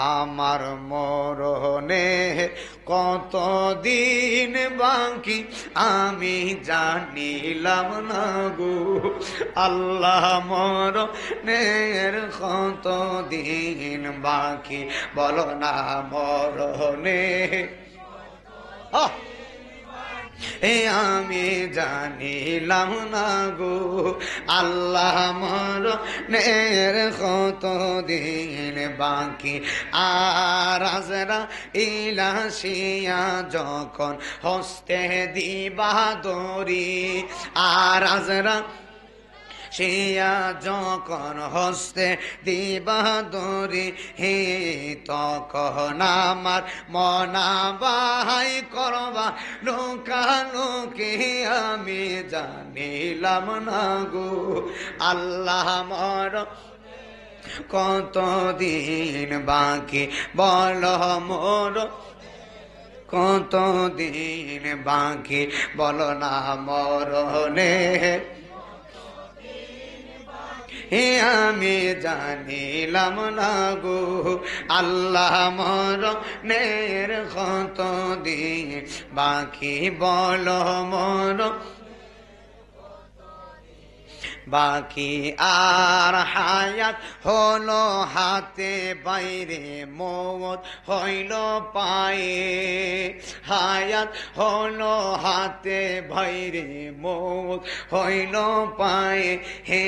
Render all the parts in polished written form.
আমার মরণে কতদিন বাকি আমি জানিলাম না গো আল্লাহ মরণের কতদিন বাকি বলো না মরণে আমি জানিলাম না গো আল্লাহ মরণের কতদিন বাকি আর আজরাইল আসিয়া যখন হস্তে দিবা দড়ি আর শিয়া যখন হস্তে দিবা দড়ি হে তখন আমার মনাবাই করবা লোকালোকে আমি জানিলাম না গো আল্লাহ মর কতদিন বাকি বল মোর কতদিন বাকি বলো না মরণে আমি জানিলাম না গো আল্লাহ মরণের কতদিন বাকি বলো মোর বাকি আর হায়াত হলো হাতে বাইরে মওত হইল পায়ে হায়াত হলো হাতে বাইরে মওত হইল পায়ে হে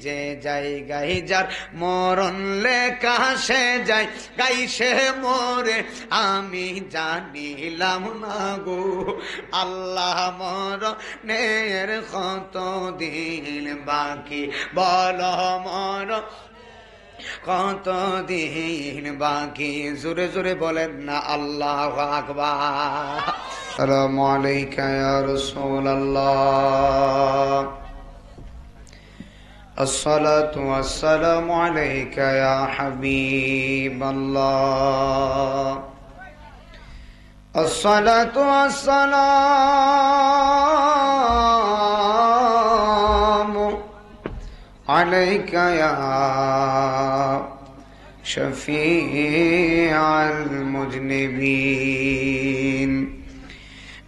যে জায়গায় যার মরণ লেখা সে যায় গাইছে মরে আমি জানিলাম না গো আল্লাহ মরণের কতদিন বাকি বল মর কতদিন বাকি জোরে জোরে বলেন না আল্লাহু আকবার আসসালামু আলাইকা ইয়া রাসূলুল্লাহ আসসালাতু ওয়াসসালামু আলাইকা ইয়া হাবিবাল্লাহ আসসালাতু ওয়াসসালামু عليك يا شفيع المذنبين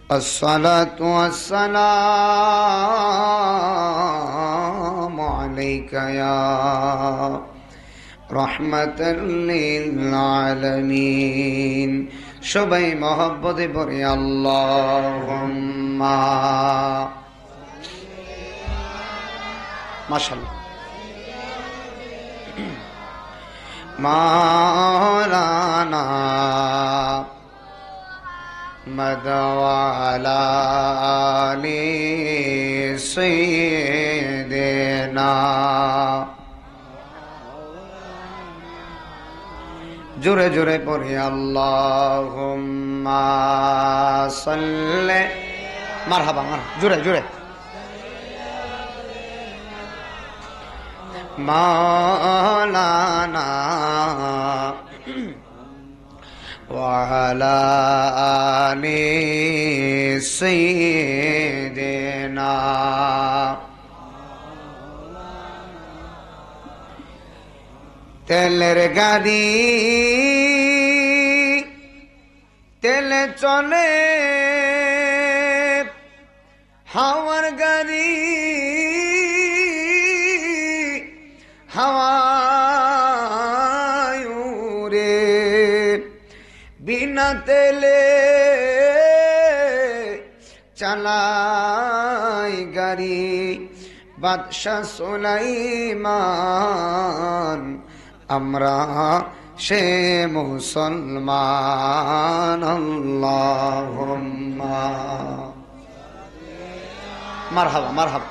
الصلاة والسلام عليك يا رحمة للعالمين সবাই মহব্বতে পড়ে আল্লাহুম্মা মাশাআল্লাহ মাওলানা মদওয়ালা আলি সাইয়্যিদিনা জোরে জোরে পড়ি আল্লাহুম্মা সাল্লি মারহাবা জোরে জোরে মাওলানা ওয়ালা আলি সাইয়্যিদিনা তেলের গাড়ি তেলে চলে হাওয়ার গাড়ি হাওয়ায় উড়ে বিনা তেলে চালাই গাড়ি বাদশাহ সুলাইমান আমরা সে মুসলমান আল্লাহুম্মা মারহাবা মারহাবা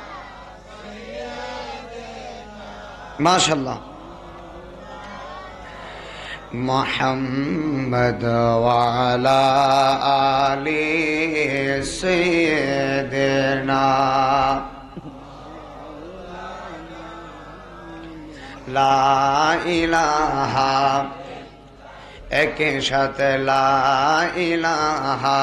মাশাআল্লাহ মুহাম্মদ ওয়া আলা আলি সাইয়্যিদিনা লা ইলাহা একে সাথে লা ইলাহা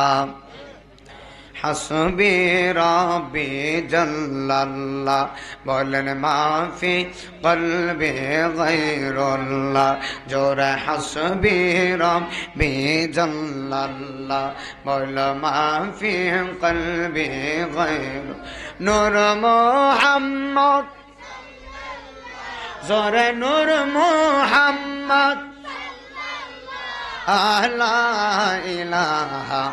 হাসবি রব্বি জাল্লাল্লাহ বলেন মাফি কলবি গায়রুল্লাহ জোরে হাসবি রব্বি জাল্লাল্লাহ বল মাফি কলবি গায়র নূর মুহাম্মদ জোরে নূর মুহাম্মদ লা ইলাহা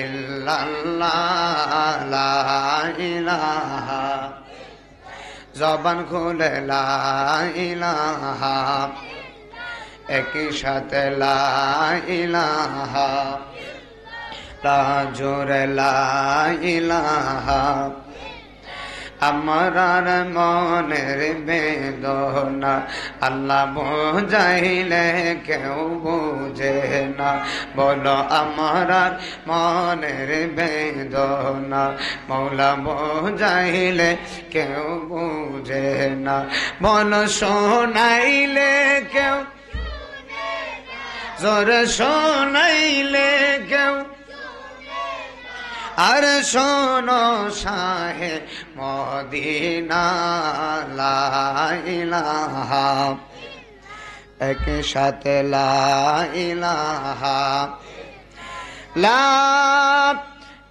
ইল্লাল্লাহ লা ইলাহা জবান খুলে লা ইলাহা একই সাথে লা ইলাহা লা জোরে লা ইলাহা আমার মনের বেদনা আল্লাহ বোঝাইলে কেউ বোঝে না বলো আমার মনের বেদনা মৌলা বোঝাইলে কেউ বোঝে না বলো শোনাইলে কেউ জোরে শোনাইলে কেউ আর শোনো শাহে মদিনা লা ইলাহা এক সাথে লা ইলাহা লা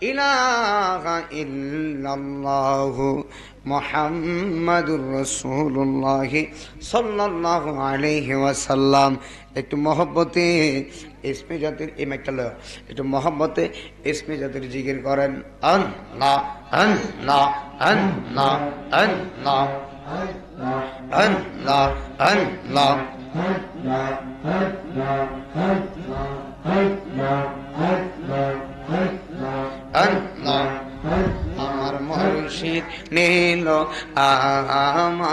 ইলাহা ইল্লাল্লাহু মুহাম্মাদুর রাসূলুল্লাহ সাল্লাল্লাহু আলাইহি ওয়াসাল্লাম। একটু মহব্বতে ইসমে জাতির এই মাইকটা লয়, একটু মহব্বতে ইসমে জাতির জিকির করেন আল্লাহ আল্লাহ আল্লাহ আল্লাহ আল্লাহ আল্লাহ আল্লাহ আমার মুর্শিদ নীল আমার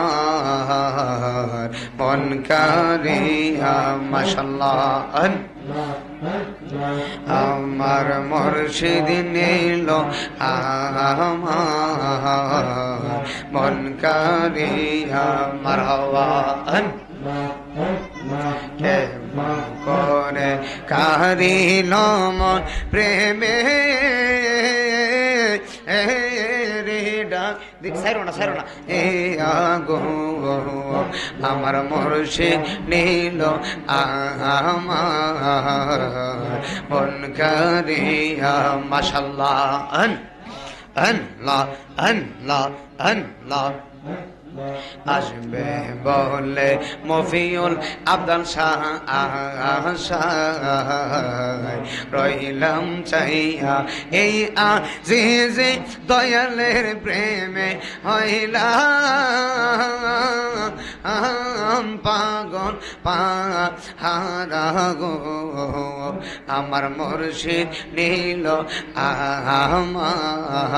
মন কারিয়া মাশাআল্লাহ আমার মুর্শিদ নীল আমার মন কারিয়া মারহাবা করে কারিল মন প্রেমে সাইরো না এ আগো আমার মুর্শিদ নীল আমার মন কারিয়া মাশাআল্লাহ আল্লাহ আল্লাহ আল্লাহ আসবে বলে মফিউল আব্দাল শাহ রইলাম চাইয়া এই আজিজে দয়ালের প্রেমে হইলাম পাগল পাহারা গো আমার মুর্শিদ নীল আমার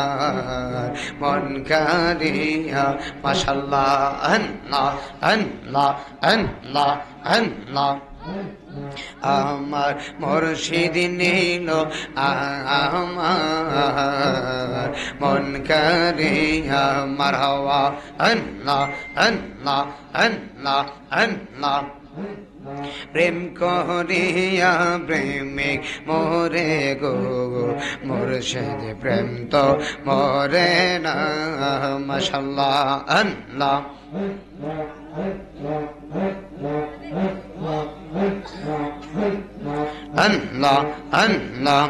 মন কারিয়া মাশাআল্লাহ আল্লাহ আল্লাহ আল্লাহ আল্লাহ আমার মুর্শিদ নীল আমার মন কারিয়া মারহাবা আল্লাহ আল্লাহ আল্লাহ আল্লাহ প্রেম করিয়া প্রেমিক মোরে গো মুর্শিদ প্রেম তো মোরে না মাশাআল্লাহ আল্লাহ আল্লাহ আল্লাহ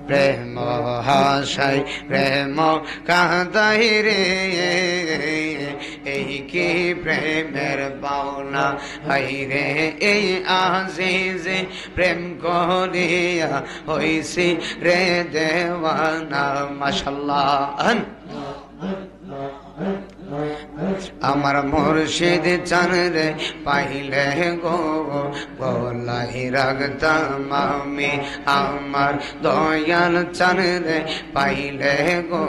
প্রেম হাসাই প্রেম কাঁদাই রে এই কি প্রেমের পাওনা হাই রে এই আজিজে প্রেম করিয়া হইছি রে দেওয়ানা মাশাআল্লাহ আমার মুর্শিদ চান রে পাইলে গো গলাই রাখতাম আমি আমার দয়াল চান রে পাইলে গো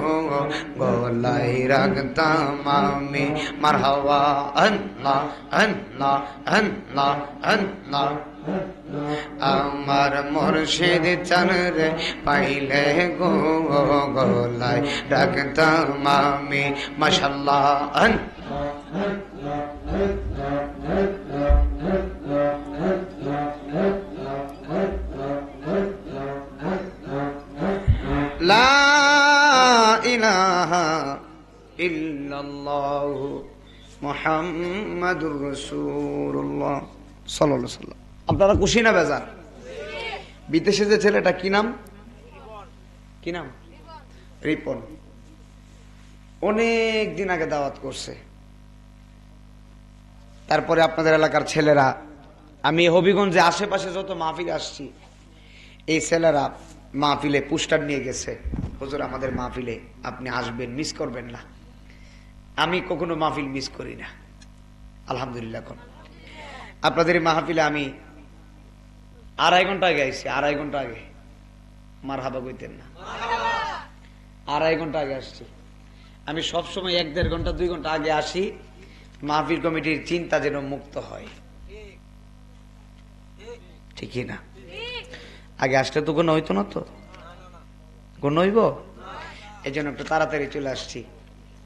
গলাই রাখতাম আমি মারহাবা আল্লাহ আল্লাহ আল্লাহ আল্লাহ আমার মুর্শিদ চান রে পাইলে গো গলাই রাখতাম আমি মাশাআল্লাহ ইল্লাল্লাহু মুহাম্মাদুর রাসূলুল্লাহ সাল্লাল্লাহু আলাইহি ওয়াসাল্লাম। আপনারা খুশি না বেজার? বিদেশে যে ছেলেটা কি নাম রিপন, অনেক দিন আগে দাওয়াত করছে। তারপরে আপনাদের এলাকার ছেলেরা, আমি হবিগঞ্জে আশেপাশে যত মাহফিল আসছি, এই ছেলেরা মাহফিলে পোস্টার নিয়ে গেছে, হুজুর আমাদের মাহফিলে আপনি আসবেন, মিস করবেন না। আমি কখনো মাহফিল মিস করি না, আলহামদুলিল্লাহ। এখন আপনাদের এই মাহফিলে আমি 2.5 ঘন্টা আগে আইছি, 2.5 ঘন্টা আগে। মারহাবা কইতেন না, 2.5 ঘন্টা আগে আসছি। আমি সবসময় 1-1.5 ঘন্টা 2 ঘন্টা আগে আসি, মাহফিল কমিটির চিন্তা যেন মুক্ত হয়, ঠিকই না? আগে আসলে তো কোনো হইতো না, তো কোনো হইব, এই জন্য একটু তাড়াতাড়ি চলে আসছি।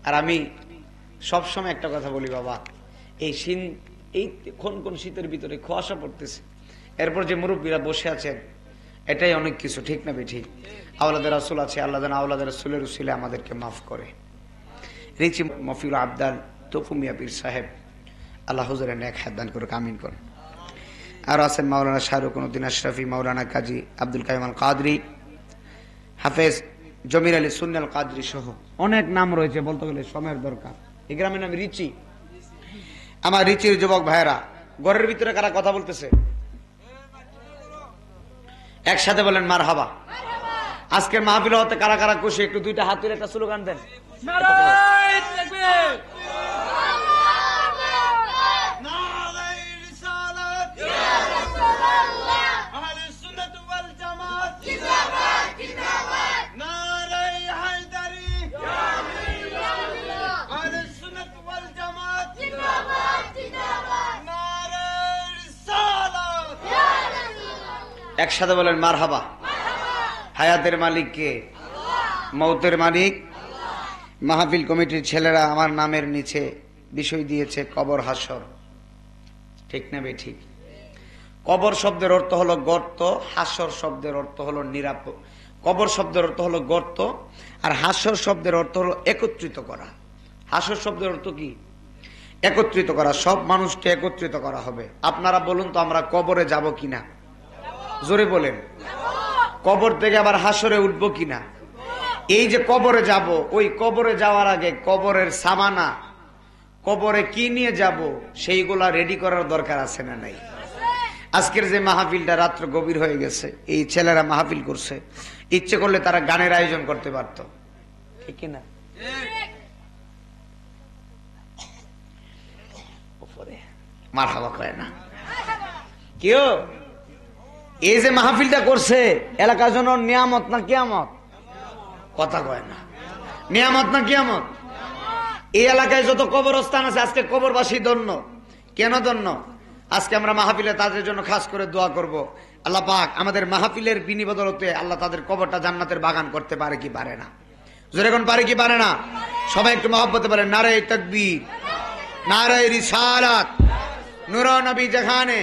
আর আমি সবসময় একটা কথা বলি, বাবা এই কোন শীতের ভিতরে কুয়াশা পড়তেছে, এরপর যে মুরব্বীরা বসে আছেন, এটাই অনেক কিছু, ঠিক না বেঠিক? আওলাদে রাসূল আছে, আল্লাহ যেন আওলাদে রাসূলের উসিলায় আমাদেরকে মাফ করে। রিচি মফিউল আবদাল তফু মিয়া পীর সাহেব, আল্লাহ হুজুরের নেক হায়াত দান করে, আমিন করেন। আর আছেন মাওলানা শাহরুখউদ্দিন আশরাফি, মাওলানা কাজী আব্দুল কাইম আল কাদরি, হাফেজ জমির আলী সুন্নি আল কাদরি সহ অনেক নাম রয়েছে, বলতে গেলে সময়ের দরকার। এই গ্রামের নাম রিচি। আমার রিচির যুবক ভাইয়েরা, ঘরের ভিতরে কারা কথা বলতেছে? একসাথে বলেন মারহাবা। আজকের মাহফিল হতে কারা কারা খুশি? একটু 2টা হাত তুলে একটা স্লোগান দেন। নারায়ে তাকবীর, নারায়ে রিসালাত, ইয়া রাসূলুল্লাহ, আহলে সুন্নাত ওয়াল জামাত জিন্দাবাদ জিন্দাবাদ, নারায়ে হায়দারি, ইয়া আমিনুল্লাহ, আহলে সুন্নাত ওয়াল জামাত জিন্দাবাদ জিন্দাবাদ, নারায়ে রিসালাত, ইয়া রাসূলুল্লাহ। একসাথে বলেন মারহাবা। হায়াতের মালিক কে? মৌতের মালিক মাহফিল কমিটির ছেলেরা আমার নামের নিচে বিষয় দিয়েছে কবর হাসর, ঠিক না বে ঠিক? কবর শব্দের অর্থ হলো গর্ত, হাসর শব্দের অর্থ হলো নিরাপদ। কবর শব্দের অর্থ হলো গর্ত, আর হাসর শব্দের অর্থ হলো একত্রিত করা। হাসর শব্দের অর্থ কি? একত্রিত করা, সব মানুষকে একত্রিত করা হবে। আপনারা বলুন তো, আমরা কবরে যাব কিনা? জোরে বলেন। কবর থেকে আবার হাসরে উঠবো কিনা? এই যে কবরে যাব, ওই কবরে যাওয়ার আগে কবরের সামানা, কবরে কি নিয়ে যাব, সেইগুলা রেডি করার দরকার আছে না নাই? আজকের যে মাহফিলটা রাত্র গভীর হয়ে গেছে, এই ছেলেরা মাহফিল করছে, ইচ্ছে করলে তারা গানের আয়োজন করতে পারত, ঠিক কিনা? মারহাবা কয় না কেউ? এই যে মাহফিলটা করছে, এলাকার জন্য নিয়ামত না কিয়ামত? কথা কয় না। নিয়ামত না কিয়ামত? এই এলাকায় যত কবরস্থান আছে, আজকে কবরবাসী ধন্য। কেন ধন্য? আজকে আমরা মাহফিলে তাদের জন্য খাস করে দোয়া করব, আল্লাহ পাক আমাদের মাহফিলের বিনিবদলতে আল্লাহ তাদের কবরটা জান্নাতের বাগান করতে পারে কি পারে না? জোরে কোন পারে কি পারে না? সবাই একটু মহব্বতে পারে নারায়ে তাকবীর, নারায়ে রিসালাত, নূর নবী যেখানে।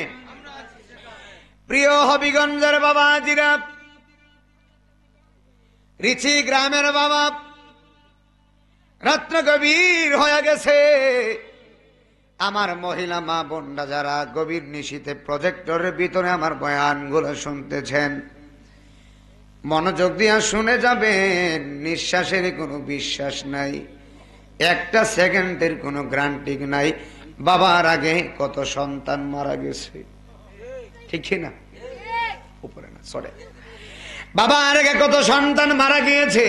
প্রিয় হবিগঞ্জের বাবাজিরা, রিচি গ্রামের বাবা, রাত্র গভীর হয়ে গেছে। আমার মহিলা মা বোনরা যারা গভীর নিশীথে প্রজেক্টরের ভিতরে আমার বয়ানগুলো শুনতেছেন, মনোযোগ দিয়া শুনে যাবেন। নিঃশ্বাসের কোনো বিশ্বাস নাই, একটা সেকেন্ডের কোনো গ্যারান্টি নাই। বাবার আগে কত সন্তান মারা গেছে, ঠিক না? উপরে না, সরে। বাবার আগে কত সন্তান মারা গিয়েছে,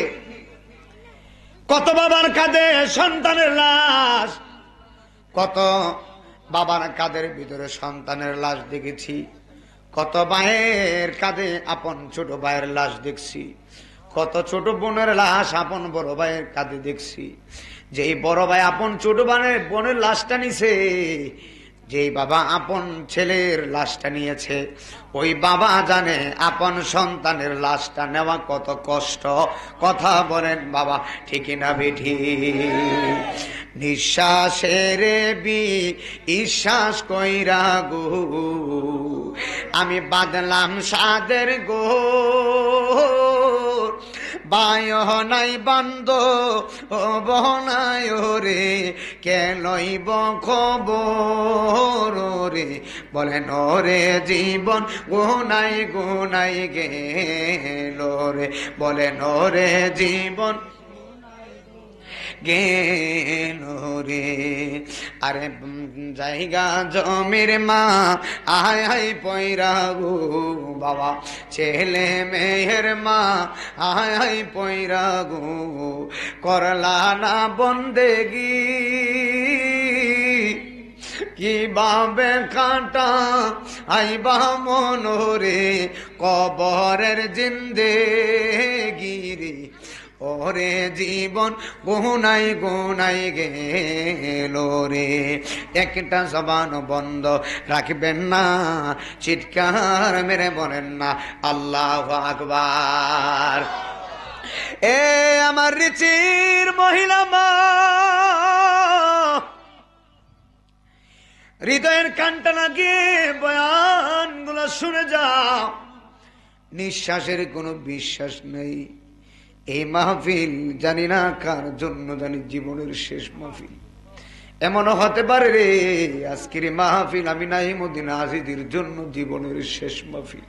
কত বাবার কাঁধে সন্তানের লাশ, কত বাবার কাঁধের ভিতরে সন্তানের লাশ দেখেছি, কত ভাইয়ের কাঁধে আপন ছোট ভাইয়ের লাশ দেখছি, কত ছোট বোনের লাশ আপন বড় ভাইয়ের কাঁধে দেখছি। যেই বড় ভাই আপন ছোট বোনের লাশটা নিছে, যেই বাবা আপন ছেলের লাশটা নিয়েছে, ওই বাবা জানে আপন সন্তানের লাশটা নেওয়া কত কষ্ট। কথা বলেন বাবা, ঠিক না বেঠি? নিঃশ্বাসের বিশ্বাস কইরা গো আমি বাঁধলাম সাদের গো, বায় নাই বান্দ ও বহনায় রে, কে লইব খবর রে, বলেন ওরে জীবন গুনাই গুনাই গেল রে, বলেন ওরে জীবন গেল রে। আরে জায়গা জমির মা আয় আয় পয়রা গো বাবা, ছেলে মেয়ের মা আয় আয় পয়রা গো, করলা না বন্দেগি কিভাবে কাটা আইবা মনোরে, কবরের জিন্দেগি রে, ওরে জীবন গুনাই গুনাই গেল রে। একটা জবান বন্ধ রাখবেন না, চিৎকার মেরে বলেন না আল্লাহু আকবার। এ আমার রিচির মহিলা মা, হৃদয়ের কানটা লাগিয়ে বয়ানগুলো শুনে যাও। নিঃশ্বাসের কোনো বিশ্বাস নেই। এই মাহফিল জানি না কার জন্য, জানি জীবনের শেষ মাহফিল। এমনও হতে পারে রে আজকের মাহফিল আমি নাইমুদ্দিন আজিজির জন্য জীবনের শেষ মাহফিল।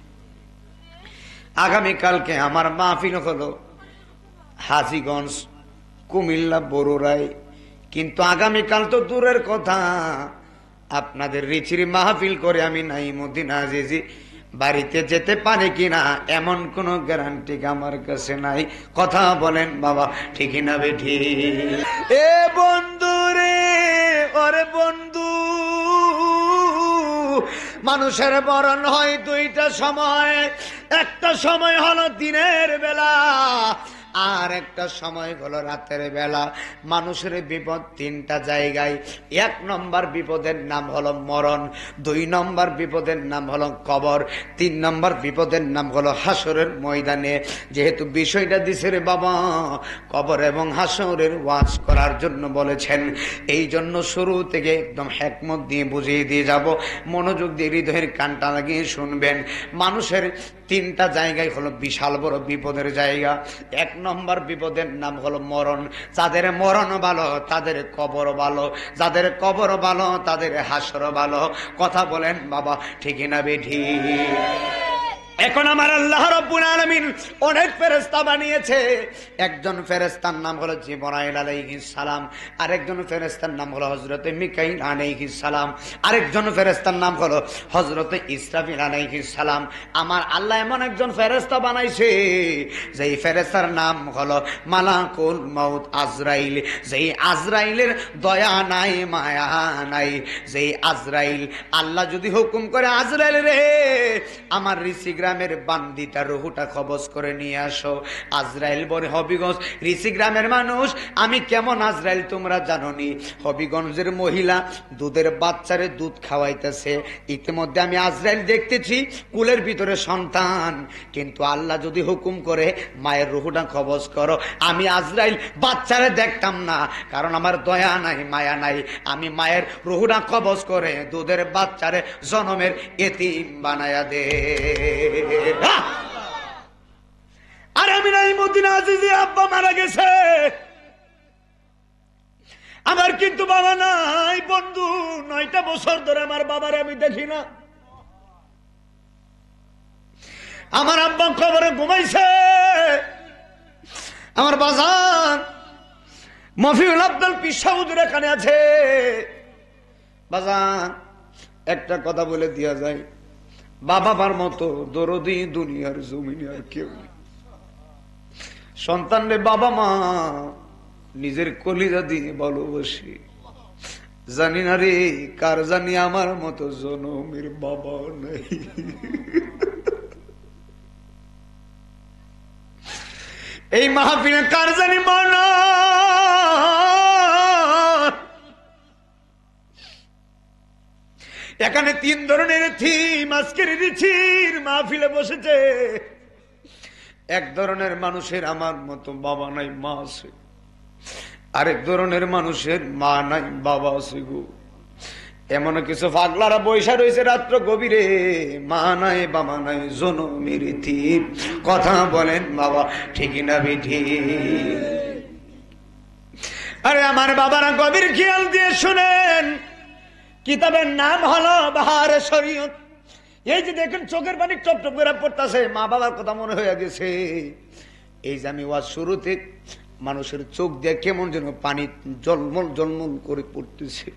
আগামীকালকে আমার মাহফিল হলো হাজীগঞ্জ, কুমিল্লা, বড়ুরাই। কিন্তু আগামীকাল তো দূরের কথা, আপনাদের রিচির মাহফিল করে আমি নাইমুদ্দিন আজিজি বাড়িতে যেতে পারে কিনা এমন কোন গ্যারান্টি আমার কাছে নাই। কথা বলেন বাবা, ঠিক না বেঠি? এ বন্ধু রে, ওরে বন্ধু, মানুষের মরণ হয় দুইটা সময়। একটা সময় হলো দিনের বেলা, আর একটা সময় হলো রাতের বেলা। মানুষের বিপদ তিনটা জায়গায়। এক নম্বর বিপদের নাম হলো মরণ, দুই নম্বর বিপদের নাম হলো কবর, তিন নম্বর বিপদের নাম হলো হাসরের ময়দানে। যেহেতু বিষয়টা দিছে রে বাবা কবর এবং হাসরের ওয়াজ করার জন্য বলেছেন, এই জন্য শুরু থেকে একদম হিকমত দিয়ে বুঝিয়ে দিয়ে যাব। মনোযোগ দিয়ে হৃদয়ের কানটা লাগিয়ে শুনবেন। মানুষের তিনটা জায়গায় হলো বিশাল বড় বিপদের জায়গা। এক নম্বর বিপদের নাম হলো মরণ। যাদের মরণ ভালো তাদের কবর ভালো, যাদের কবর ভালো তাদের হাসর ভালো। কথা বলেন বাবা, ঠিক না বেঠি? এখন আমার আল্লাহ রাব্বুল আলামিন অনেক ফেরেশতা বানিয়েছে। একজন ফেরেশতার নাম হলো জিবরাইল আলাইহিস সালাম, আরেকজন ফেরেশতার নাম হলো হযরত মিকাইল আলাইহিস সালাম, আরেকজন ফেরেশতার নাম হলো হযরত ইসরাফিল আলাইহিস সালাম। আমার আল্লাহ এমন একজন ফেরেশতা বানাইছে যেই ফেরেশতার নাম হলো মালাকুল মউত আজরাইল। যেই আজরাইলের দয়া নাই মায়া নাই, যেই আজরাইল আল্লাহ যদি হুকুম করে আজরাইল রে আমার ঋষি গ্রামের বান্দিটা রুহুটা কবজ করে নিয়ে আসো, আজরাইল বলে হবিগঞ্জ ঋষি গ্রামের মানুষ আমি কেমন আজরাইল তোমরা জানোনি। হবিগঞ্জের মহিলা দুধের বাচ্চারে দুধ খাওয়াইতেছে, ইতিমধ্যে আমি আজরাইল দেখতেছি কুলের ভিতরে সন্তান। কিন্তু আল্লাহ যদি হুকুম করে মায়ের রুহুটা কবজ করো, আমি আজরাইল বাচ্চারে দেখতাম না, কারণ আমার দয়া নাই মায়া নাই। আমি মায়ের রুহুটা কবজ করে দুধের বাচ্চারে জনমের এতিম বানায়া দে। আর আমি নাইমুদ্দিন আজিজি আব্বা মারা গেছে, আমার কিন্তু বাবা নাই। বন্ধু 9টা বছর ধরে আমার বাবার আমি দেখি না। আমার আব্বা কবরে ঘুমাইছে। আমার বাজান মফিউল আব্দুল পিসা হুজুর এখানে আছে। বাজান একটা কথা বলে দিয়া যায়, বাবা মার মতো দরদি দুনিয়ার জমিনে আর কেউ নেই। সন্তান রে বাবা মা নিজের কলিজা দিয়ে ভালোবাসে। জানি না রে কার জানি আমার মতো জনমের বাবা নেই। এই মাহফিলে কার জানি মানা। এখানে 3 ধরনের থিম আজকের রিচির মাহফিলে বসেছে। এক ধরনের মানুষের আমার মতো বাবা নাই মা আছে, আরেক ধরনের মানুষের মা নাই বাবা আছে গো। এমন কিছু পাগলারা বৈশা রয়েছে রাত্র গভীরে, মা নাই বাবা নাই জনমের থিম। কথা বলেন বাবা, ঠিক না বিধি? আরে আমার বাবারা গভীর খেয়াল দিয়ে শুনেন, কিতাবের নাম হলো বাহারে শরীয়ত। এই যে দেখেন চোখের পানি টপ টপ করে পড়তেছে, মা বাবার কথা মনে হয়ে গেছে। এই যে আমি ওয়াজ শুরুতে মানুষের চোখ দিয়ে কেমন যেন পানি জলমল জলমল করে পড়তেছে,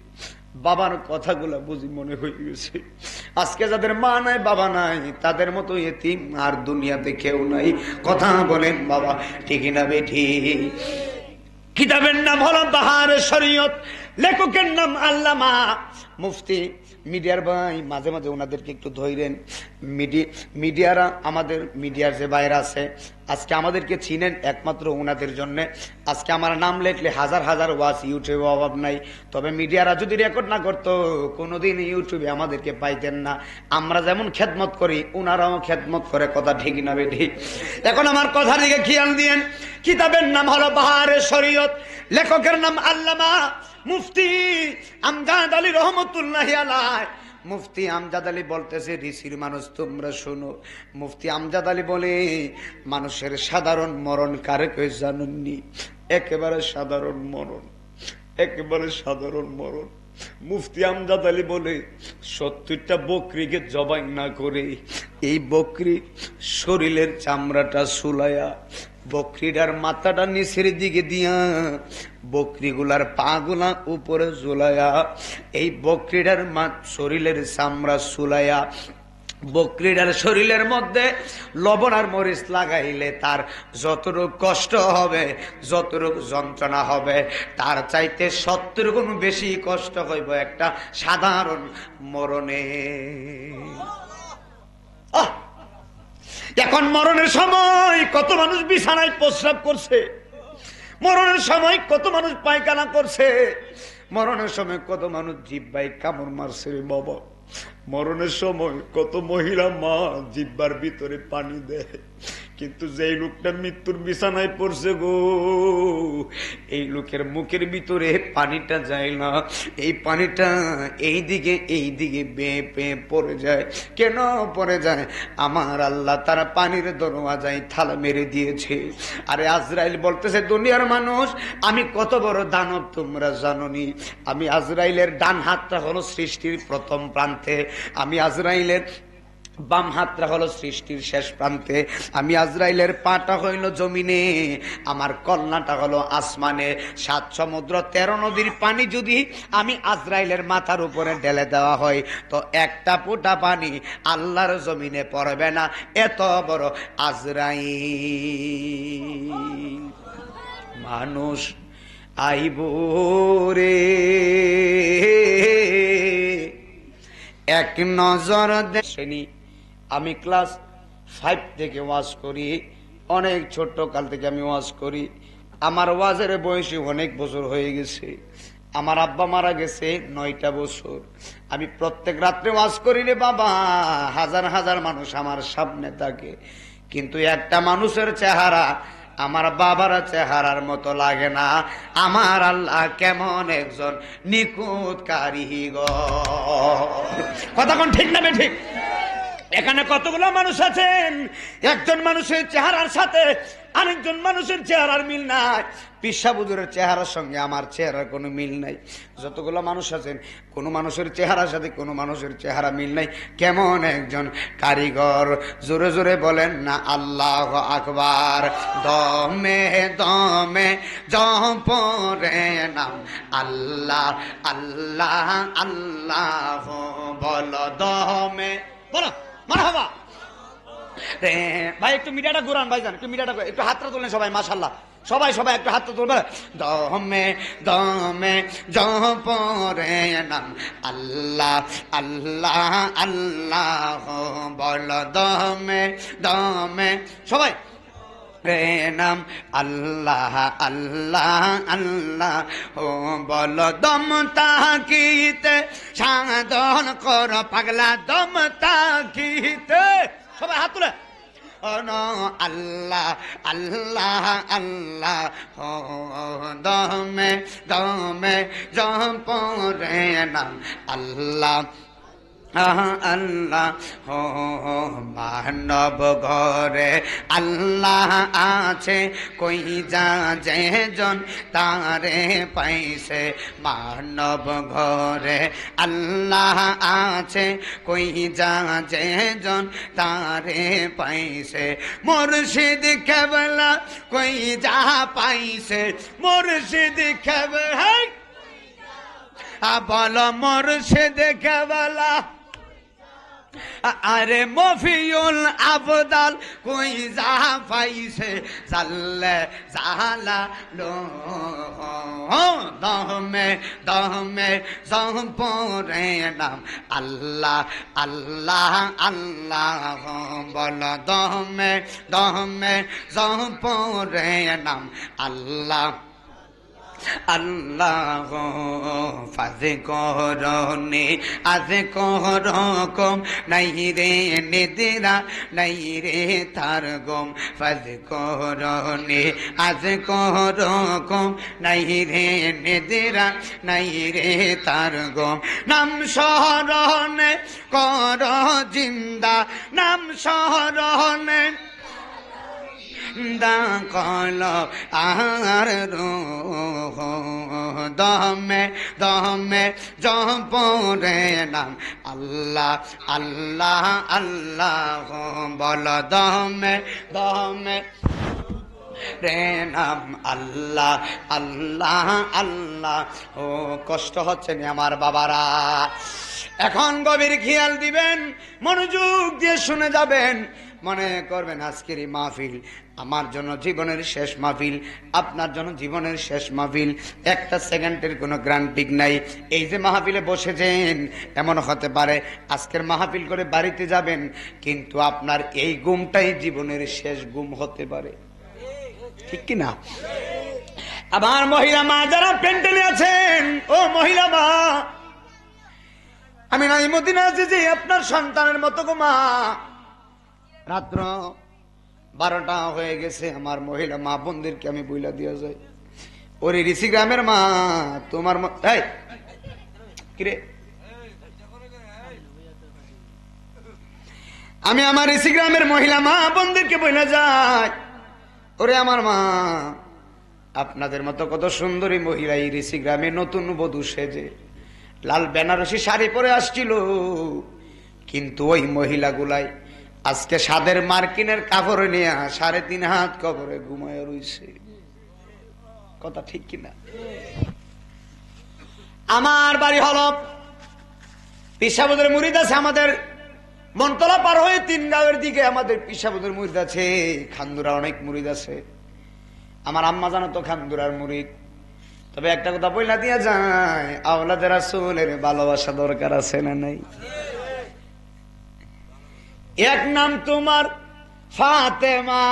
বাবার কথাগুলা বুঝি মনে হয়ে গেছে। আজকে যাদের মা নাই বাবা নাই তাদের মতো এতিম আর দুনিয়াতে কেউ নাই। কথা বলেন বাবা, ঠিক না বেঠি? কিতাবের নাম হলো বাহারে শরীয়ত, লেখকের নাম আল্লামা মুফতি। মিডিয়ার ভাই মাঝে মাঝে ওনাদেরকে একটু ধরেন। মিডিয়ারা, আমাদের মিডিয়ার যে বাইরে আছে, আজকে আমাদেরকে চিনেন একমাত্র ওনাদের জন্য। আজকে আমার নাম লেখলে হাজার হাজার ওয়াজ ইউটিউবে অভাব নাই। তবে মিডিয়ারা যদি রেকর্ড না করতো কোনোদিন ইউটিউবে আমাদেরকে পাইতেন না। আমরা যেমন খেদমত করি ওনারাও খেদমত করে। কথা ঠিক না বেঠিক? এখন আমার কথার দিকে খেয়াল দিয়েন। কিতাবের নাম হলো বাহারে শরীয়ত, লেখকের নাম আল্লামা মুফতি আমজাদ আলী রহমতুল্লাহি আলাইহি। মুফতি আমজাদ আলী বলতেছে, ঋষির মানুষ তোমরা শোনো। মুফতি আমজাদ আলী বলে, মানুষের সাধারণ মরণ কারে কেউ জানেননি? একেবারে সাধারণ মরণ, একেবারে সাধারণ মরণ। মুফতি আমজাদ আলী বলে, 70টা বকরিকে জবাই না করে এই বকরি শরীরের চামড়াটা সুলায়া, বকরিটার মাথাটা নিচের দিকে দিয়া, বকরিগুলার পাগুলা উপরে ঝুলায়া, এই বকরিটার শরীরের চামড়া সুলায়া, বকরিটার শরীরের মধ্যে লবণ আর মরিচ লাগাইলে তার যতটুকু কষ্ট হবে, যতটুকু যন্ত্রণা হবে, তার চাইতে 70 গুণ বেশি কষ্ট হইব একটা সাধারণ মরণে। এখন মরণের সময় কত মানুষ বিছানায় প্রস্রাব করছে, মরণের সময় কত মানুষ পায়খানা করছে, মরণের সময় কত মানুষ জিহ্বায় কামড় মারছে রে বাবা। মরণের সময় কত মহিলা মা জিহ্বার ভিতরে পানি দেয়, কিন্তু যেই লোকটা মৃত্যুর বিছানায় পড়ছে গো, এই লোকের মুখের ভিতরে পানিটা যায় না। এই পানিটা এইদিকে বেয়ে বেয়ে পড়ে যায়। কেন পড়ে যায়? আমার আল্লাহ তারা পানির দরওয়াজায় থালা মেরে দিয়েছে। আরে আজরাইল বলতেছে, দুনিয়ার মানুষ আমি কত বড় দানব তোমরা জানোনি? আমি আজরাইলের ডান হাতটা হলো সৃষ্টির প্রথম প্রান্তে, আমি আজরাইলের বাম হাতটা হলো সৃষ্টির শেষ প্রান্তে, আমি আজরাইলের পাটা হইল জমিনে, আমার কল্যাণটা হলো আসমানে। 7 সমুদ্র 13 নদীর পানি যদি আমি আজরাইলের মাথার উপরে ঢেলে দেওয়া হয় তো একটা ফোঁটা পানি আল্লাহর জমিনে পড়বে না। এত বড় আজরাইল। মানুষ আইব রে এক নজর দেখেনি। আমি ক্লাস 5 থেকে ওয়াজ করি, অনেক ছোট্ট কাল থেকে আমি ওয়াজ করি। আমার ওয়াজের বয়সী অনেক বছর হয়ে গেছে। আমার আব্বা মারা গেছে 9টা বছর। আমি প্রত্যেক রাত্রে ওয়াজ করি রে বাবা, হাজার হাজার মানুষ আমার সামনে থাকে, কিন্তু একটা মানুষের চেহারা আমার বাবার চেহারার মতো লাগে না। আমার আল্লাহ কেমন একজন নিখুঁত কারিগর। কথা কোন ঠিক না ঠিক? এখানে কতগুলো মানুষ আছেন, একজন মানুষের চেহারার সাথে আরেকজন মানুষের চেহারার মিল নাই। পিসা হুজুরের চেহারার সঙ্গে আমার চেহারার কোনো মিল নাই। যতগুলো মানুষ আছেন কোনো মানুষের চেহারার সাথে কোনো মানুষের চেহারা মিল নাই। কেমন একজন কারিগর, জোরে জোরে বলেন না আল্লাহ আকবার। দমে দমে জপরে নাম আল্লাহ আল্লাহ আল্লাহ, বলো দমে, বলো মারহাবা রে ভাই। একটু মিডিয়াটা ঘুরান ভাইজান, একটু মিডিয়াটা একটু হাতটা তুলেন সবাই, মাশাআল্লাহ সবাই সবাই একটু হাতটা তুলবে। দমে দমে জপরে নাম আল্লাহ আল্লাহ আল্লাহ, বলো দমে দমে সবাই রে নাম আল্লাহ আল্লাহ আল্লাহ, ও বলো দম তাকিতে সাধন কর পাগলা, দম তাকিতে সবাই হাত তুলে আল্লাহ আল্লাহ আল্লাহ দমে দমে জপরে নাম আল্লাহ আল্লাহ হো মানব ঘরে আল্লাহ আছে কই যা যেজন তারে পাইছে মানব ঘরে আল্লাহ আছে কই যা যেজন তারে পাইছে মুর্শিদ কেবলা কই যা পাইছে মুর্শিদ কেবলা বল মুর্শিদ কেবলা আরে মফিউল আবদাল কই যা পাইছে জাল্লে জালা লো দমে দমে জপরে নাম আল্লাহ আল্লাহ আল্লাহ বল দমে দমে জপরে নাম আল্লাহ আল্লাহ ফাজে করনি আজে করকম নাই রে নিদিরা নাই রে তার গম ফাজে করনি আজে করকম নাই রে নিদিরা নাই রে তার গম নাম শহরনে কর জিন্দা নাম শহরনে দা কল আর রোহ দমে দমে জপরে নাম আল্লাহ আল্লাহ আল্লাহ বল দমে দমে রে নাম আল্লাহ আল্লাহ আল্লাহ ও কষ্ট হচ্ছে না আমার বাবারা এখন গভীর খেয়াল দিবেন মনোযোগ দিয়ে শুনে যাবেন মনে করবেন আজকের এই মাহফিল আমার জন্য জীবনের শেষ মাহফিল আপনার জন্য জীবনের শেষ মাহফিল একটা সেকেন্ডের কোনো গ্যারান্টি নাই এই যে মাহফিলে বসেছেন এমন হতে পারে আজকের মাহফিল করে বাড়িতে যাবেন কিন্তু আপনার এই ঘুমটাই জীবনের শেষ ঘুম হতে পারে ঠিক কি না আমার মহিলা মা যারা পেন্টেনে আছেন ও মহিলা মা আমি নাইমুদ্দিন আছি যে আপনার সন্তানের মতো গো মা রাত্র 12টা হয়ে গেছে আমার মহিলা মা বোনদেরকে আমি বইলা দিয়া যাই ওরে ঋষি গ্রামের মা তোমার কিরে আমি আমার ঋষি গ্রামের মহিলা মা বোনদেরকে বইলা যাই ওরে আমার মা আপনাদের মতো কত সুন্দরী মহিলা এই ঋষি গ্রামে নতুন বধূ সেজে লাল বেনারসি শাড়ি পরে আসছিল কিন্তু ওই মহিলাগুলাই আজকে সাদের মার্কিনের কাপড়ে নিয়ে 3.5 হাত কবরে ঘুমায় রইছে কথা ঠিক কিনা আমার বাড়ি হলো পিসাবুদের মুরিদ আছে আমাদের মনতলা পার হয়ে 3 গাঁয়ের দিকে আমাদের পিসাবুদের মুরিদ আছে খান্দুরা অনেক মুরিদ আছে আমার আম্মা জানো তো খান্দুরার মুরিদ তবে একটা কথা বইলা দিয়া যায় আওলাদে রাসূলের ভালোবাসা দরকার আছে না নাই এক নাম তোমার ফাতেমা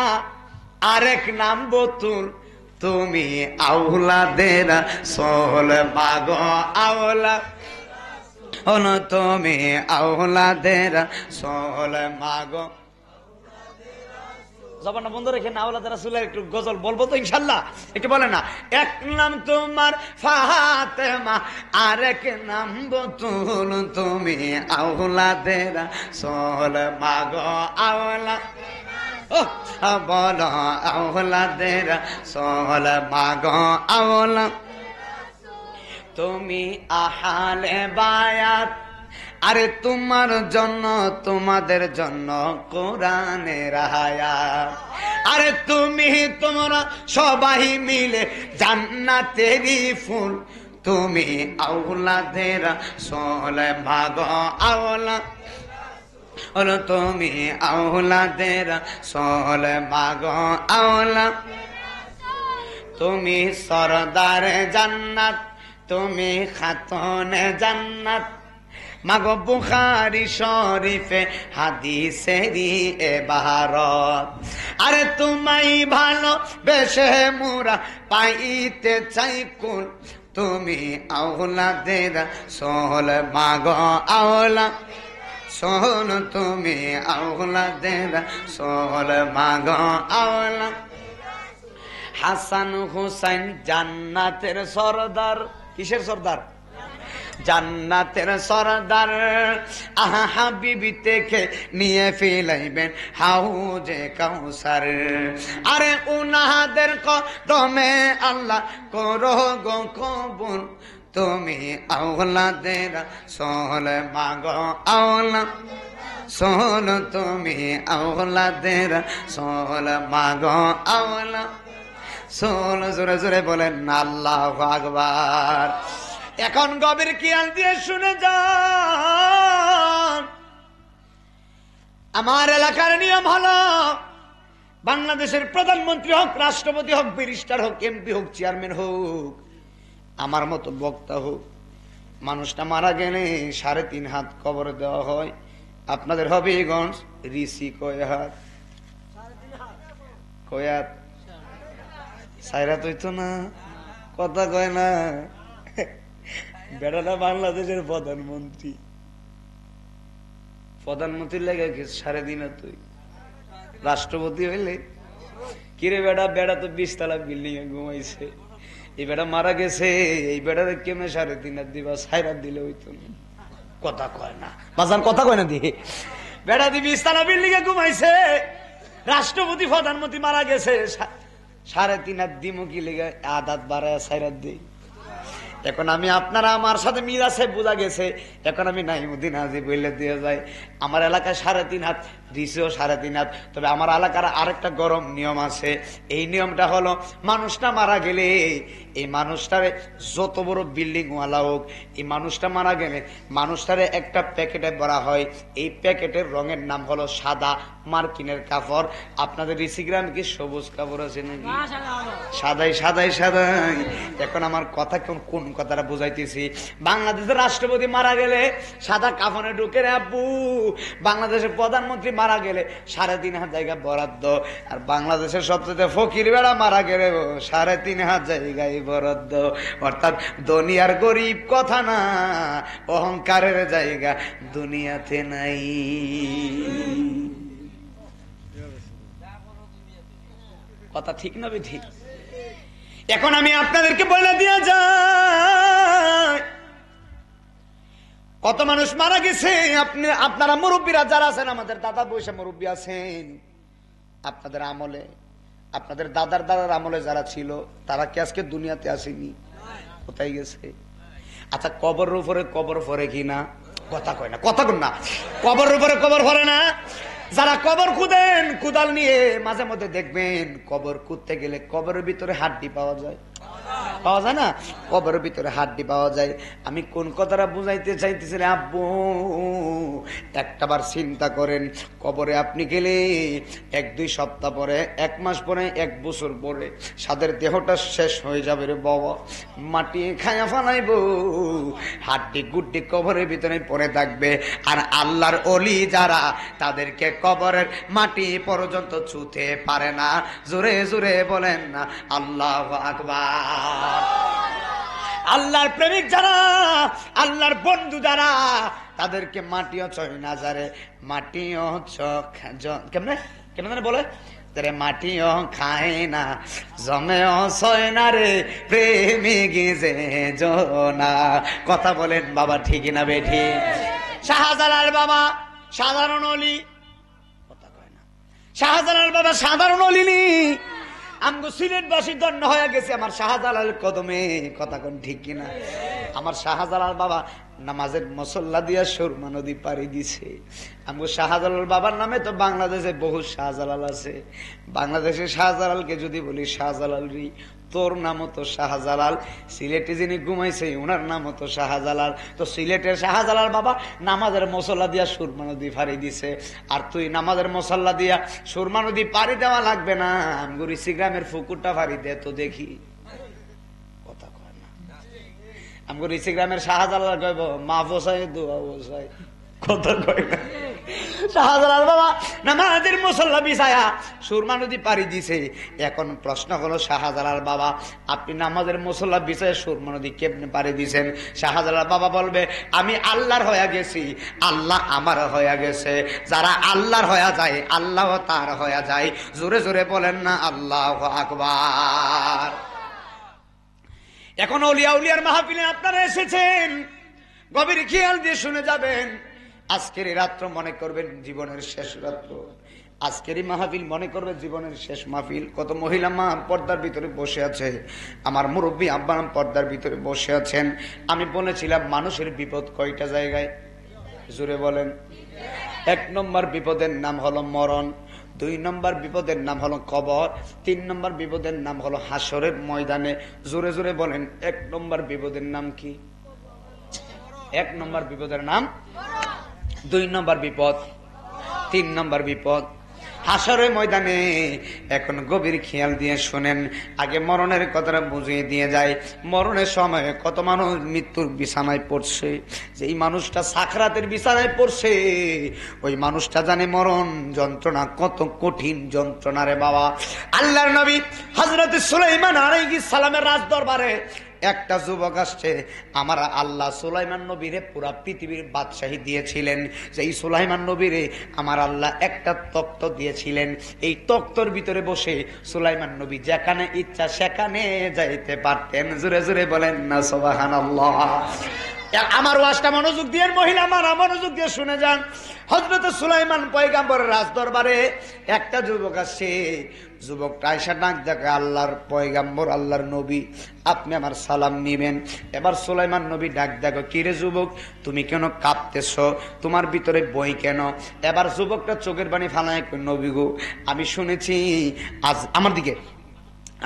আরেক নাম বতুল তুমি আওলাদে রাসূল মাগো আওলা হলো তুমি আওলাদে রাসূল মাগো জবানটা বন্ধ রেখে না আওলাদে রাসূলের একটু গজল বলবো তো ইনশাআল্লাহ একটু বলে না এক নাম তোমার ফাতেমা আরেক নাম বতুল তুমি আওলাদে রাসূল মাগো আওলা বলো আওলাদে রাসূল মাগো আওলা তুমি আহালে বায়াত আরে তোমার জন্য তোমাদের জন্য কোরআনের আয়াত আরে তুমি তোমরা সবাই মিলে জান্নাতেরই ফুল তুমি আওলাদে রাসূল মাগো আওলা হলো তুমি আওলাদে রাসূল মাগো আওলা তুমি সরদারে জান্নাত তুমি খাতুনে জান্নাত মাগো বুখারী শরীফে হাদিসেরই ইবারত আরে তোমায় ভালো বেশে মোরা পাইতে চাই কোন তুমি আওলাদে রাসূল মাগো আওলা শোন তুমি আওলাদের রাসূল মাগো আওলাদ হাসান হুসাইন জান্নাতের সরদার কিসের সরদার জান্নাতের সরদার আহা হাবিবি থেকে নিয়ে ফেলাইবেন হাউজে কাউসার আরে উনাদের কদমে আল্লাহ করো গো কবুল তুমি আওলাদের রাসূল মাগো আওলাদ শোন তুমি আওলাদের রাসূল মাগো আওলাদ শোন জোরে জোরে বলেন আল্লাহু আকবার। এখন গভীর খেয়াল দিয়ে শুনে যান, আমার এলাকার নিয়ম হলো বাংলাদেশের প্রধানমন্ত্রী হোক, রাষ্ট্রপতি হোক, ব্যারিস্টার হোক, এমপি হোক, চেয়ারম্যান হোক, আমার মতো বক্তা হোক, মানুষটা মারা গেলে 3.5 হাত কবর দেওয়া হয়। আপনাদের হবিগঞ্জ ঋষি কয় হাত? কয় হাত? সাইরাত হইতো না, কথা কয় না। বেড়াটা বাংলাদেশের প্রধানমন্ত্রী, প্রধানমন্ত্রীর লেগে 3.5 হাত। তুই রাষ্ট্রপতি হইলে কিরে বেড়া? বেড়া তো 20 তলা বিল্ডিং এ ঘুমাইছে। এই বেড়া মারা গেছে, এই বেড়ারে কেমনে 3.5 হাত দিবা? সাইরাত দিলে হইতো না, কথা কয় না। বাজার কথা কয় না দিয়ে বেড়া দি 20 তলা বিল্ডিং এ ঘুমাইছে, রাষ্ট্রপতি প্রধানমন্ত্রী মারা গেছে, 3.5 হাত দিমু কি লেগে? আদাত বাড়ায় সাইরাত দিই। এখন আমি আপনারা আমার সাথে মিল আছে, বোঝা গেছে। এখন আমি নাইমুদ্দিন হাজি বললে দিয়ে যাই, আমার এলাকায় 3.5 হাত, ঋষিও 3.5 হাত। তবে আমার এলাকার আরেকটা গরম নিয়ম আছে। এই নিয়মটা হলো, মানুষটা মারা গেলে এই মানুষটারে যত বড় বিল্ডিং ওয়ালা হোক, এই মানুষটা মারা গেলে মানুষটারে একটা প্যাকেটে ভরা হয়। এই প্যাকেটের রঙের নাম হলো সাদা মার্কিনের কাপড়। আপনাদের ঋষিগ্রাম কি সবুজ কাপড় আছে নাকি? সাদাই সাদাই সাদাই। এখন আমার কথা কোন কথাটা বুঝাইতেছি, বাংলাদেশের রাষ্ট্রপতি মারা গেলে সাদা কাফনে ঢুকে রে আব্বু, বাংলাদেশের প্রধানমন্ত্রী মারা গেলে 3.5 হাত জায়গা বরাদ্দ, আর বাংলাদেশের সবচেয়ে ফকির বেড়া মারা গেলে 3.5 হাত জায়গায় বরাদ্দ। অর্থাৎ দুনিয়ার গরিব কথা না, অহংকারের জায়গা দুনিয়াতে নাই। কথা ঠিক না ঠিক? এখন আমি আপনাদেরকে বলে দিয়ে যাই, কত মানুষ মারা গেছে। আপনারা মুরব্বীরা যারা আছেন, আমাদের দাদা বয়সে মুরব্বী আছেন, আপনাদের আমলে, আপনাদের দাদার দাদার আমলে যারা ছিল, তারা কি আজকে দুনিয়াতে আসেনি? কোথায় গেছে? আচ্ছা, কবরের উপরে কবর ভরে কিনা? কথা কয় না, কথা কন না। কবরের উপরে কবর ভরে না? যারা কবর খুদেন, কুদাল নিয়ে মাঝে মধ্যে দেখবেন, কবর খুঁড়তে গেলে কবরের ভিতরে হাড্ডি পাওয়া যায়, পাওয়া যায় না? কবরের ভিতরে হাড্ডি পাওয়া যায়। আমি কোন কথাটা বুঝাইতে চাইতেছিলাম আব্বু, একটাবার চিন্তা করেন, কবরে আপনি গেলে 1-2 সপ্তাহ পরে, 1 মাস পরে, 1 বছর পরে সাদের দেহটা শেষ হয়ে যাবে রে বাবা, মাটি খায়া ফালাইব, হাড্ডি গুড্ডি কবরের ভিতরে পড়ে থাকবে। আর আল্লাহর ওলি যারা, তাদেরকে কবরের মাটি পর্যন্ত ছুঁতে পারে না। জোরে জোরে বলেন না আল্লাহু আকবার। আল্লাহর প্রেমিক যারা, আল্লাহর বন্ধু যারা, তাদেরকে মাটিও ছয় না যারে, মাটিও কেমনে কেমনে বলে, মাটিও খায় না, জমেও ছয় না রে, প্রেমিক যে জোনা। কথা বলেন বাবা, ঠিক না বেঠি? শাহজালাল বাবা সাধারণ অলি, কথা কয় না। শাহজালাল বাবা সাধারণ অলি নি, আমগো সিলেটবাসী ধন্য হয়ে গেছে আমার শাহজালাল কদমে। কথা কোন ঠিক কিনা? আমার শাহজালাল বাবা নামাজের মুসল্লা দিয়া সুরমা নদী পাড়ি দিছে। আমগো শাহজালাল বাবার নামে তো বাংলাদেশে বহু শাহজালাল আছে। বাংলাদেশের শাহজালালকে যদি বলি, শাহজালাল রি, তোর নামও তো শাহজালাল, সিলেটে যিনি ঘুমাইছে ওনার নামও তো শাহজালাল। তো সিলেটের শাহজালাল বাবা নামাজের মশলা দিয়া সুরমা নদী পাড়ি দিছে, আর তুই নামাজের মশলা দিয়া সুরমা নদী পাড়ি দেওয়া লাগবে না, আমগো ঋষিগ্রামের পুকুরটা পাড়ি দে তো দেখি। কথা কয় না। আমগো ঋষিগ্রামের শাহজালাল কইব মা বসাই দোয়া বসাই, কথা কয় না। শাহজালাল বাবা নামাজের মুসল্লা বিছায়া সুরমা নদী পাড়ি দিছে। এখন প্রশ্ন হলো, শাহজালাল বাবা আপনি নামাজের মুসল্লা বিছায়া সুরমা নদী কেমনে পাড়ি দিছেন? শাহজালাল বাবা বলবে, আমি আল্লাহর হয়ে গেছি, আল্লাহ আমার হয়ে গেছে। যারা আল্লাহর হয়ে যায় আল্লাহ তার হয়ে যায়। জোরে জোরে বলেন না আল্লাহু আকবার। এখন আউলিয়া উলিয়ার মাহফিলে আপনারা এসেছেন, গভীর খেয়াল দিয়ে শুনে যাবেন। আজকের এই রাত্র মনে করবেন জীবনের শেষ রাত্র। আজকের এই মাহফিল মনে করবে জীবনের শেষ মাহফিল। কত মহিলা মা পর্দার ভিতরে বসে আছে, আমার মুরব্বী আব্বা পর্দার ভিতরে বসে আছেন। আমি বলেছিলাম মানুষের বিপদ কয়টা জায়গায়, জোরে বলেন। 1 নম্বর বিপদের নাম হলো মরণ, 2 নম্বর বিপদের নাম হলো কবর, 3 নম্বর বিপদের নাম হলো হাসরের ময়দানে। জোরে জোরে বলেন 1 নম্বর বিপদের নাম কি? 1 নম্বর বিপদের নাম, 2 নম্বর বিপদ, 3 নম্বর বিপদ হাসরের ময়দানে। এখন গভীর খেয়াল দিয়ে শোনেন, আগে মরণের কথাটা বুঝিয়ে দিয়ে যায়। মরণের সময় কত মানুষ মৃত্যুর বিছানায় পড়ছে, যেই মানুষটা সাকরাতের বিছানায় পড়ছে ওই মানুষটা জানে মরণ যন্ত্রণা কত কঠিন যন্ত্রণা রে বাবা। আল্লাহর নবী হযরত সুলাইমান আলাইহিস সালামের রাজ দরবারে একটা যুবক আসছে। আমার আল্লাহ সুলাইমান নবীরে পুরা পৃথিবীর বাদশাহী দিয়েছিলেন। যে এই সুলাইমান নবীরে আমার আল্লাহ একটা তখ্ত দিয়েছিলেন। এই তখ্তর ভিতরে বসে সুলাইমান নবী যেখানে ইচ্ছা সেখানে যাইতে পারতেন। জোরে জোরে বলেন না সুবহানাল্লাহ। আমার ওয়াজটা মনোযোগ দিয়ে মহিলা মারা মনোযোগ দিয়ে শুনে যান। হযরত সুলাইমান পয়গম্বরের রাজ দরবারে একটা যুবক আসছে। যুবকটা আয়েশা ডাক দেখে, আল্লাহর পয়গম্বর, আল্লাহর নবী, আপনি আমার সালাম নিবেন। এবার সুলাইমান নবী ডাক দেখো, কি রে যুবক তুমি কেন কাঁপতেছ, তোমার ভিতরে বই কেন? এবার যুবকটা চোখের পানি ফালায়, নবী গো আমি শুনেছি আজ আমার দিকে,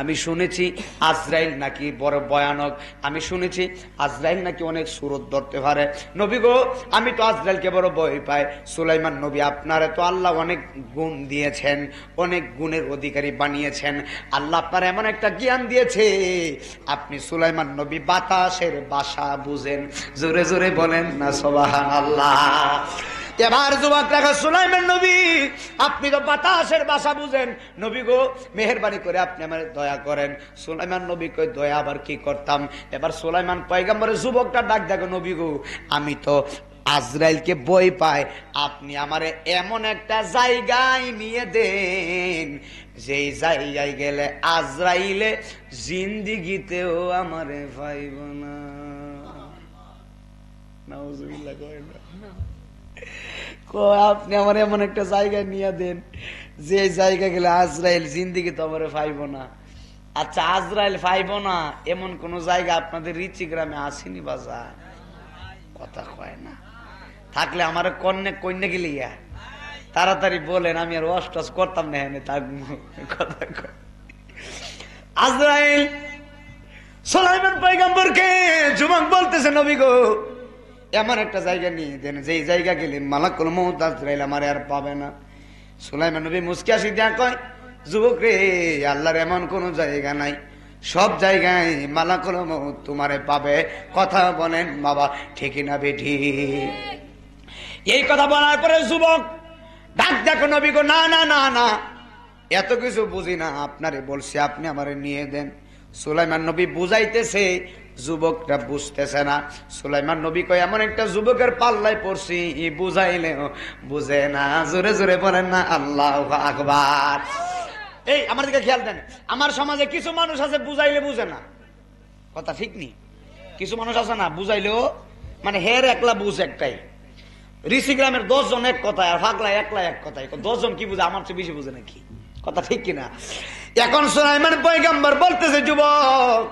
আমি শুনেছি আজরাইল নাকি বড় ভয়ানক, আমি শুনেছি আজরাইল নাকি অনেক সুরত ধরতে পারে। নবী গো আমি তো আজরাইলকে বড় ভয় পাই। সুলাইমান নবী আপনারে তো আল্লাহ অনেক গুণ দিয়েছেন, অনেক গুণের অধিকারী বানিয়েছেন। আল্লাহ আপনার এমন একটা জ্ঞান দিয়েছে, আপনি সুলাইমান নবী বাতাসের ভাষা বুঝেন। জোরে জোরে বলেন না সুবহানাল্লাহ। এবার যুবক দেখা, সুলাইমান নবী আপনি তো বাতাসের ভাষা বুঝেন, নবী গো মেহেরবানি করে আপনি আমার দয়া করেন। সুলাইমান নবী কই দয়া আবার কি করতাম? এবার সুলাইমান পয়গম্বরের যুবকটা ডাক দেখো, নবী গো আমি তো আজরাইলকে ভয় পাই, আপনি আমারে এমন একটা জায়গায় নিয়ে দেন যেই জায়গায় গেলে আজরাইলে জিন্দিগিতেও আমারে পাইব না। নাউজুবিল্লাহ কয় না। আপনি আমার এমন একটা জায়গায় নিয়ে দেন যে জায়গা গেলে আজরাইল জিন্দিগি তো আমার পাইব না। আচ্ছা আজরাইল পাইব না এমন কোন জায়গা আপনাদের রিচি গ্রামে আসেনি বাজার? কথা কয় না। থাকলে আমার কন্যা গেলে তাড়াতাড়ি বলেন, আমি আর অষ্টস করতাম না এনে থাকবো। কথা কয় আজরাইল সুলাইমান পয়গম্বরকে যুবক বলতেছে, নবী গো এমন একটা জায়গা নিয়ে দেন যেই জায়গা গেলে মালাকুল মউত আজরাইল আমারে আর পাবে না। সুলাইমান নবী মুস্কি হাসি দিয়া কয়, যুবক রে আল্লাহর এমন কোন জায়গা নাই, সব জায়গায় মালাকুল মউত তোমারে পাবে। কথা বলেন বাবা ঠিকই না বেঠি? এই কথা বলার পরে যুবক ডাক দেখো, নবী গো না না না না এত কিছু বুঝি না, আপনারে বলছি আপনি আমারে নিয়ে দেন। সুলাইমান নবী বুঝাইতেছে, যুবকটা বুঝতেছে না। সুলাইমান নবী কয় এমন একটা যুবকের পাল্লায় পড়ছি বুঝাইলেও বুঝে না। জোরে জোরে বলেন না আল্লাহু আকবার। এই আমার দিকে খেয়াল দেন, আমার সমাজে কিছু মানুষ আছে বুঝাইলে বুঝে না। কথা ঠিক নি? কিছু মানুষ আছে না বুঝাইলেও মানে হের একলা বুঝ একটাই। ঋষি গ্রামের 10 জন এক কথায় আর ফাগলা একলা এক কথায়। 10 জন কি বুঝে? আমার চেয়ে বেশি বুঝে নাকি? কথা ঠিক কিনা? এখন সুলাইমান পয়গম্বর বলতেছে, যুবক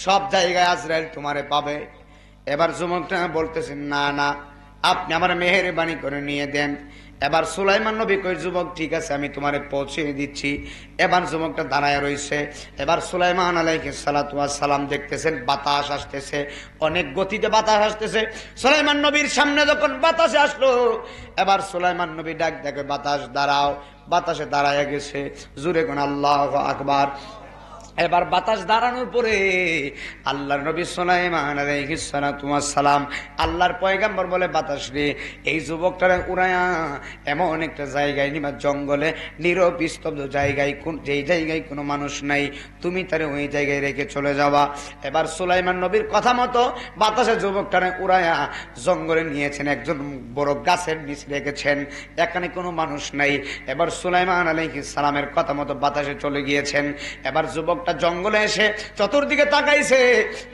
সব জায়গায় আজরাইল তোমারে পাবে। এবার যুবকটা বলতেছে, না না আপনি আমার মেহেরবানি করে নিয়ে দেন। এবার সুলাইমান নবী কই, যুবক ঠিক আছে আমি তোমারে পৌঁছে দিচ্ছি। এবার যুবকটা দাঁড়ায় রয়েছে। এবার সুলাইমান আলাইহিস সালাতু ওয়াস সালাম দেখতেছেন বাতাস আসতেছে, অনেক গতিতে বাতাস আসতেছে। সুলাইমান নবীর সামনে যখন বাতাসে আসলো, এবার সুলাইমান নবী ডাক দেখে, বাতাস দাঁড়াও। বাতাসে দাঁড়ায় গেছে। জোরে কোন আল্লাহু আকবার। এবার বাতাস দাঁড়ানোর পরে আল্লাহর নবী সুলাইমান আলাইহিস সালাতু ওয়াস সালাম আল্লাহর পয়গম্বর বলে, বাতাস রে এই যুবকটারে উড়ায়া এমন একটা জায়গায় নিবা, জঙ্গলে নীরব স্তব্ধ জায়গায়, যেই জায়গায় কোনো মানুষ নাই, তুমি তারে ওই জায়গায় রেখে চলে যাবা। এবার সুলাইমান নবীর কথা মতো বাতাসে যুবকটারে উড়ায়া জঙ্গলে নিয়েছেন, একজন বড় গাছের নিচে রেখেছেন, এখানে কোনো মানুষ নাই। এবার সুলাইমান আলাইহিস সালামের কথা মতো বাতাসে চলে গিয়েছেন। এবার যুবক জঙ্গলে এসে চতুর্দিকে তাকাইছে,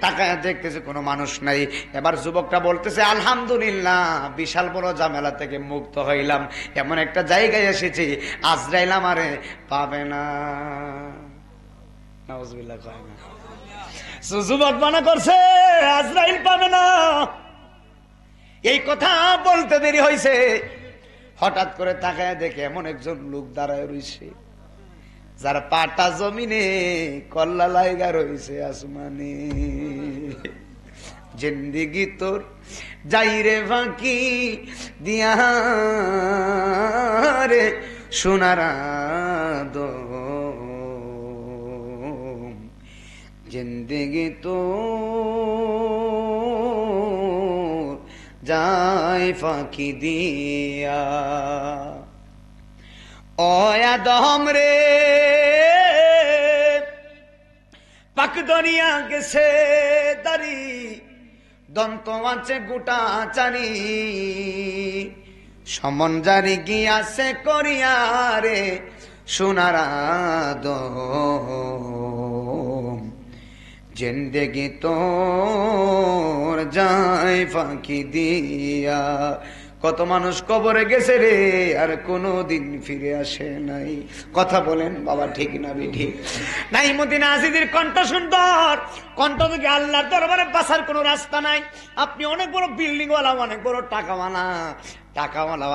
তাকায় দেখতেছে কোনো মানুষ নাই। এবার যুবকটা বলতেছে, আলহামদুলিল্লাহ, বিশাল বড় ঝামেলা থেকে মুক্ত হইলাম, এমন একটা জায়গায় এসেছি আজরাইল আমারে পাবে না। নাউজুবিল্লাহ কয় না, যুবক মানা করছে আজরাইল পাবে না। এই কথা বলতে দেরি হয়েছে, হঠাৎ করে তাকায় দেখে এমন একজন লোক দাঁড়ায় রয়েছে, যার পাটা জমিনে কল্লা লাইগা রয়েছে আসমানে। জিন্দিগি তোর যাইরে ফাঁকি দিয়া রে সোনারা দো, জিন্দিগি তোর যাই ফাঁকি দিয়া। ও আদম রে পাক দুনিয়া গেছে দারি, দন্ত আছে গোটা চারি, সমন জারি গিয়াছে করিয়া রে সোনারা দম, জিন্দেগি তোর যায় ফাঁকি দিয়া। কত মানুষ কবরে গেছে রে, আর কোনদিন ফিরে আসে নাই। কথা বলেন বাবা, ঠিক না ঠিক? নাইমুদ্দিন আজিজির কণ্ঠ সুন্দর, কণ্ঠ থেকে আল্লাহর দরবারে বাঁচার কোনো রাস্তা নাই। আপনি অনেক বড় বিল্ডিং ওয়ালা, অনেক বড় টাকাওয়ালা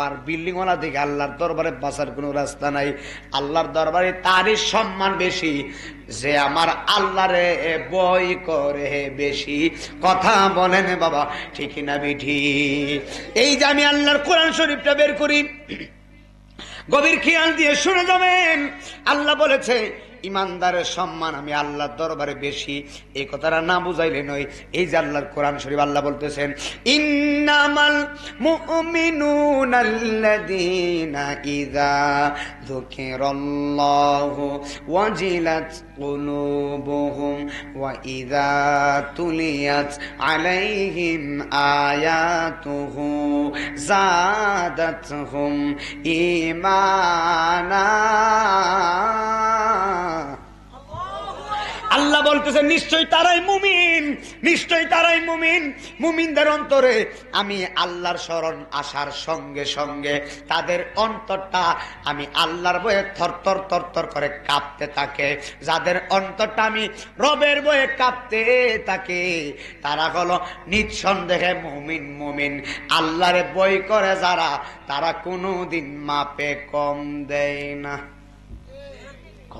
আর বিল্ডিং ওয়ালা থেকে আল্লাহর দরবারে বাঁচার কোনো রাস্তা নাই। আল্লাহর দরবারে তারই সম্মান বেশি যে আমার আল্লাহরে ভয় করে বেশি। কথা বলেন বাবা, ঠিক না বিঠি? এই যে আমি আল্লাহর কোরআন শরীফটা বের করি, গভীর খেয়াল দিয়ে শুনে যাবেন। আল্লাহ বলেছে ইমানদারের সম্মান আমি আল্লাহর দরবারে বেশি, এই কথাটা না বুঝাইলে নয়। এই যে আল্লাহর কোরআন শরীফ আল্লাহ বলতেছেন, ইন্নামাল মুমিনুনাল্লাযীনা ইযা যুকিরাল্লাহু ওয়াজিলাত কুলুবুহুম ওয়া ইযা তুলিয়াত আলাইহিম আয়াতুহু যাদাতহুম ঈমানা। আল্লাহ বলতেছে নিশ্চয় তারাই মুমিন, নিশ্চয় তারাই মুমিন। মুমিনদের অন্তরে আমি আল্লাহর শরণ আসার সঙ্গে সঙ্গে তাদের অন্তরটা আমি আল্লাহর ভয়ে থরথর থরথর করে কাঁপতে থাকে। যাদের অন্তরটা আমি রবের ভয়ে কাঁপতে থাকে, তারা হলো নিঃসন্দেহে মুমিন। মুমিন আল্লাহরে ভয় করে যারা, তারা কোনোদিন মাপে কম দেয় না।